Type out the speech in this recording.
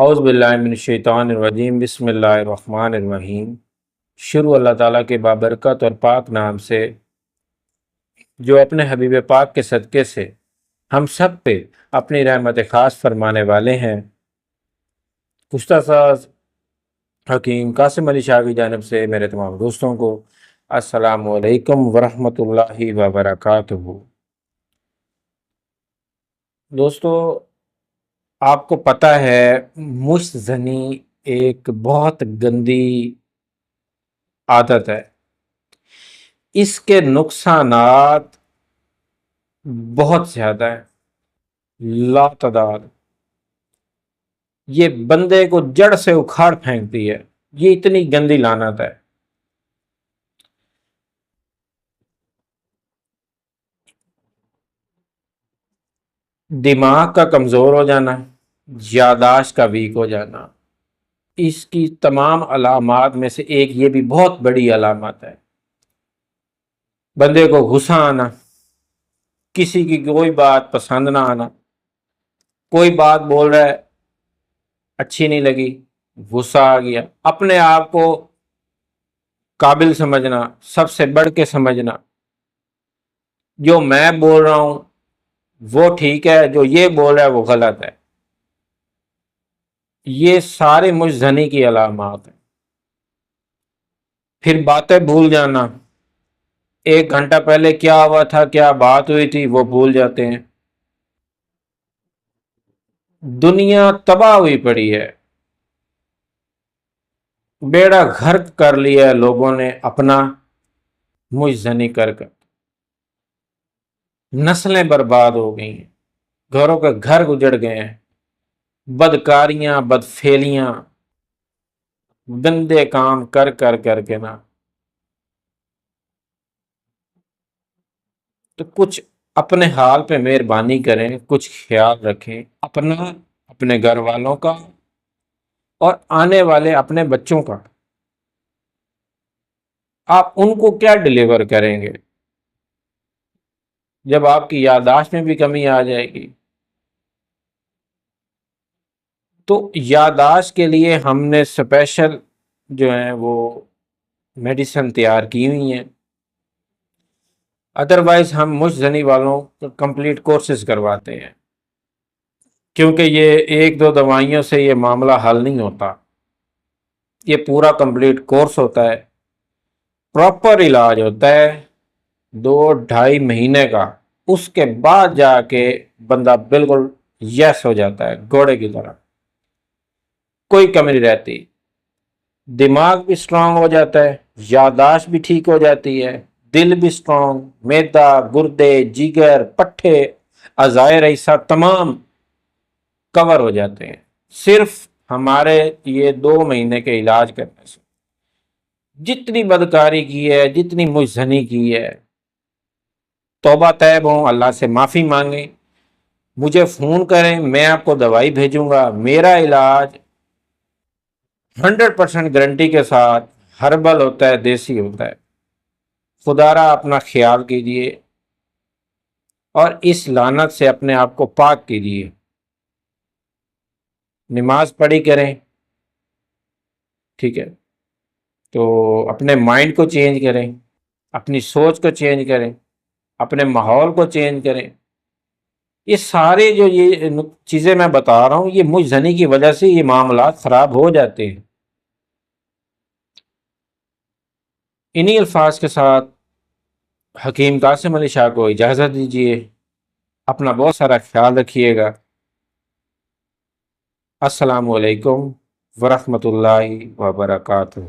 اعوذ باللہ من الشیطان الرجیم بسم اللہ الرحمن الرحیم۔ شروع اللہ تعالیٰ کے بابرکت اور پاک نام سے جو اپنے حبیب پاک کے صدقے سے ہم سب پہ اپنی رحمت خاص فرمانے والے ہیں۔ پشتہ ساز حکیم قاسم علی شاہ کی جانب سے میرے تمام دوستوں کو السلام علیکم ورحمۃ اللہ وبرکاتہ۔ دوستو، آپ کو پتہ ہے مشت زنی ایک بہت گندی عادت ہے۔ اس کے نقصانات بہت زیادہ ہیں، لاتعداد۔ یہ بندے کو جڑ سے اکھاڑ پھینکتی ہے، یہ اتنی گندی لعنت ہے۔ دماغ کا کمزور ہو جانا، یادداشت کا ویک ہو جانا، اس کی تمام علامات میں سے ایک یہ بھی بہت بڑی علامت ہے۔ بندے کو غصہ آنا، کسی کی کوئی بات پسند نہ آنا، کوئی بات بول رہا ہے اچھی نہیں لگی، غصہ آ گیا، اپنے آپ کو قابل سمجھنا، سب سے بڑھ کے سمجھنا، جو میں بول رہا ہوں وہ ٹھیک ہے، جو یہ بول رہا ہے وہ غلط ہے۔ یہ سارے مجزنی کی علامات ہیں۔ پھر باتیں بھول جانا، 1 گھنٹہ پہلے کیا ہوا تھا، کیا بات ہوئی تھی، وہ بھول جاتے ہیں۔ دنیا تباہ ہوئی پڑی ہے، بیڑا غرق کر لیا ہے لوگوں نے اپنا مجزنی کر کر۔ نسلیں برباد ہو گئی ہیں، گھروں کے گھر اجڑ گئے ہیں، بدکاریاں، بدفعلیاں، گندے کام کر کر کر کے نا۔ تو کچھ اپنے حال پہ مہربانی کریں، کچھ خیال رکھیں اپنا، اپنے گھر والوں کا اور آنے والے اپنے بچوں کا۔ آپ ان کو کیا ڈیلیور کریں گے جب آپ کی یادداشت میں بھی کمی آ جائے گی؟ تو یادداشت کے لیے ہم نے اسپیشل جو ہیں وہ میڈیسن تیار کی ہوئی ہیں، ادروائز ہم مجزنی والوں کو کمپلیٹ کورسز کرواتے ہیں، کیونکہ یہ 1-2 دوائیوں سے یہ معاملہ حل نہیں ہوتا، یہ پورا کمپلیٹ کورس ہوتا ہے، پراپر علاج ہوتا ہے 2-2.5 مہینے کا۔ اس کے بعد جا کے بندہ بالکل یس ہو جاتا ہے، گھوڑے کی طرح، کوئی کمی نہیں رہتی، دماغ بھی سٹرونگ ہو جاتا ہے، یادداشت بھی ٹھیک ہو جاتی ہے، دل بھی سٹرونگ، معدہ، گردے، جگر، پٹھے، اعضائے رئیسہ تمام کور ہو جاتے ہیں صرف ہمارے یہ 2 مہینے کے علاج کرنے سے۔ جتنی بدکاری کی ہے، جتنی مجزنی کی ہے، توبہ طیب ہوں، اللہ سے معافی مانگیں، مجھے فون کریں، میں آپ کو دوائی بھیجوں گا۔ میرا علاج 100% گارنٹی کے ساتھ ہربل ہوتا ہے، دیسی ہوتا ہے۔ خدا را اپنا خیال کیجئے اور اس لعنت سے اپنے آپ کو پاک کیجئے۔ نماز پڑھی کریں، ٹھیک ہے؟ تو اپنے مائنڈ کو چینج کریں، اپنی سوچ کو چینج کریں، اپنے ماحول کو چینج کریں۔ یہ سارے جو یہ چیزیں میں بتا رہا ہوں، یہ مجزنی کی وجہ سے یہ معاملات خراب ہو جاتے ہیں۔ انہی الفاظ کے ساتھ حکیم قاسم علی شاہ کو اجازت دیجیے، اپنا بہت سارا خیال رکھیے گا۔ السلام علیکم ورحمۃ اللہ وبرکاتہ۔